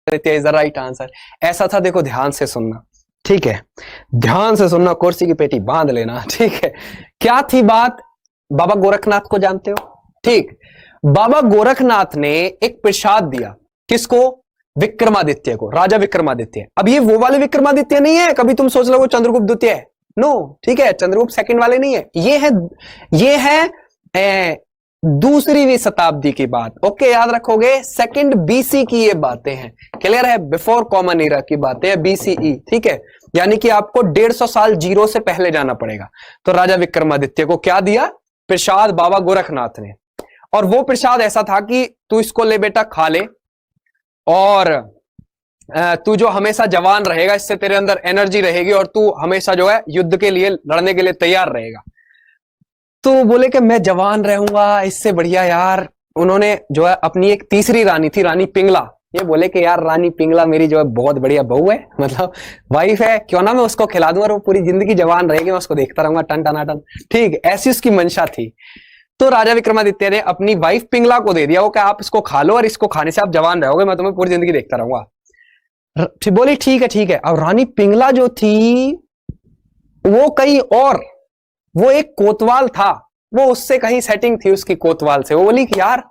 Aditya is the right answer. ऐसा था, देखो ध्यान से सुनना, ठीक है, ध्यान से सुनना, कुर्सी की पेटी बांध लेना, ठीक है। क्या थी बात? बाबा गोरखनाथ को जानते हो, ठीक। बाबा गोरखनाथ ने एक प्रसाद दिया, किसको? विक्रमादित्य को, राजा विक्रमादित्य। अब ये वो वाले विक्रमादित्य नहीं है, कभी तुम सोच लो वो चंद्रगुप्त द्वितीय है, नो, ठीक है, चंद्रगुप्त सेकंड वाले नहीं है, ये है दूसरी शताब्दी की बात। ओके, याद रखोगे, सेकंड बीसी की ये बातें हैं, क्लियर है, बिफोर कॉमन एरा की बातें हैं, बीसीई, ठीक है, यानी कि आपको 150 साल जीरो से पहले जाना पड़ेगा। तो राजा विक्रमादित्य को क्या दिया? प्रसाद बाबा गोरखनाथ ने। और वो प्रसाद ऐसा था कि तू इसको ले बेटा, खा ले, और तू जो हमेशा जवान रहेगा, इससे तेरे अंदर एनर्जी रहेगी, और तू हमेशा जो है युद्ध के लिए, लड़ने के लिए तैयार रहेगा। तो बोले कि मैं जवान रहूंगा, इससे बढ़िया यार। उन्होंने जो है अपनी एक तीसरी रानी थी, रानी पिंगला, ये बोले कि यार रानी पिंगला मेरी जो है बहुत बढ़िया बहू है, मतलब वाइफ है, क्यों ना मैं उसको खिला दूं और वो पूरी जिंदगी जवान रहेगी, मैं उसको देखता रहूंगा टन टनाटन, ठीक, ऐसी उसकी मंशा थी। तो राजा विक्रमादित्य ने अपनी वाइफ पिंगला को दे दिया, वो क्या आप इसको खा लो और इसको खाने से आप जवान रहोगे, मैं तुम्हें पूरी जिंदगी देखता रहूंगा। बोली ठीक है ठीक है। अब रानी पिंगला जो थी वो कहीं और, वो एक कोतवाल था, वो उससे कहीं सेटिंग थी उसकी कोतवाल से। वो बोली कि यार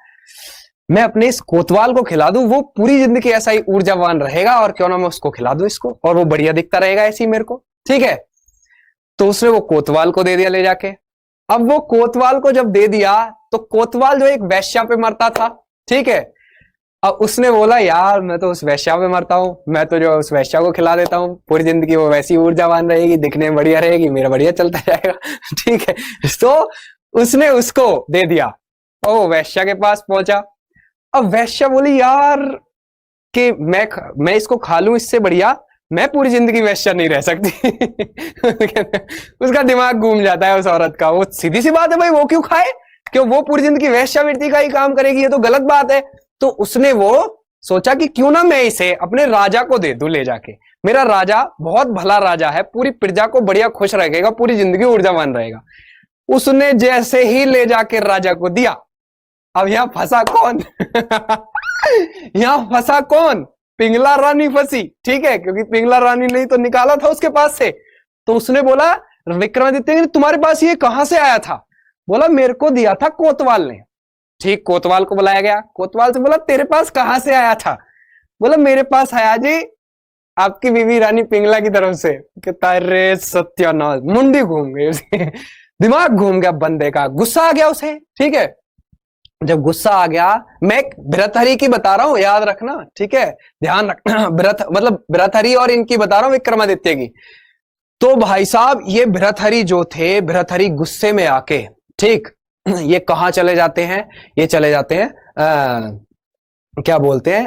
मैं अपने इस कोतवाल को खिला दूं, वो पूरी जिंदगी ऐसा ही ऊर्जावान रहेगा, और क्यों ना मैं उसको खिला दूं इसको, और वो बढ़िया दिखता रहेगा ऐसी मेरे को, ठीक है। तो उसने वो कोतवाल को दे दिया ले जाके। अब वो कोतवाल को जब दे दिया, तो कोतवाल जो एक वैश्या पे मरता था, ठीक है। अब उसने बोला यार मैं तो उस वैश्या पे मरता हूं, मैं तो जो उस वैश्या को खिला देता हूं, पूरी जिंदगी वो वैसी ऊर्जावान रहेगी, दिखने में बढ़िया रहेगी, मेरा बढ़िया चलता जाएगा, ठीक है। तो उसने उसको दे दिया, ओ वैश्या के पास पहुंचा। अब वैश्या बोली यार कि मैं इसको खा लूं, इससे बढ़िया मैं पूरी जिंदगी वैश्या नहीं रह सकती। उसका दिमाग घूम जाता है उस औरत का। वो सीधी सी बात है भाई, वो क्यों खाए, क्यों वो पूरी जिंदगी वैश्यावृत्ति का ही काम करेगी, ये तो गलत बात है। तो उसने वो सोचा कि क्यों ना मैं इसे अपने राजा को दे दूं ले जाके, मेरा राजा बहुत भला राजा है, पूरी प्रजा को बढ़िया खुश रखेगा, पूरी जिंदगी ऊर्जावान रहेगा। उसने जैसे ही ले जाके राजा को दिया, अब यहां फंसा कौन? यहां फंसा कौन? पिंगला रानी फंसी, ठीक है, क्योंकि पिंगला रानी ने तो निकाला था उसके पास से। तो उसने बोला विक्रमादित्य तुम्हारे पास ये कहां से आया था? बोला मेरे को दिया था कोतवाल ने। ठीक, कोतवाल को बुलाया गया, कोतवाल से बोला तेरे पास कहां से आया था? बोला मेरे पास आया जी आपकी बीवी रानी पिंगला की तरफ से। कहता रे सत्यानाश, मुंडी घूम गई उसकी, दिमाग घूम गया बंदे का, गुस्सा आ गया उसे, ठीक है। जब गुस्सा आ गया, मैं एक भृतहरि की बता रहा हूं, याद रखना, ठीक है, ध्यान रखना, मतलब भृतहरि और इनकी बता रहा हूं, विक्रमादित्य की। तो भाई साहब ये भृतहरि जो थे, भृतहरि गुस्से में आके, ठीक, ये कहां चले जाते हैं? ये चले जाते हैं क्या बोलते हैं,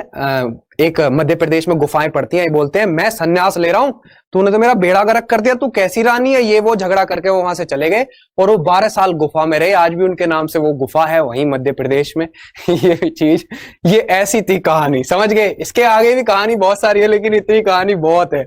एक मध्य प्रदेश में गुफाएं पड़ती हैं, ये बोलते हैं मैं सन्यास ले रहा हूं, तूने तो मेरा बेड़ा गर्क कर दिया, तू कैसी रानी है, ये वो झगड़ा करके वो वहां से चले गए, और वो 12 साल गुफा में रहे। आज भी उनके नाम से वो गुफा है वहीं मध्य प्रदेश में। ये चीज, ये ऐसी थी कहानी, समझ गए। इसके आगे भी कहानी बहुत सारी है, लेकिन इतनी कहानी बहुत है।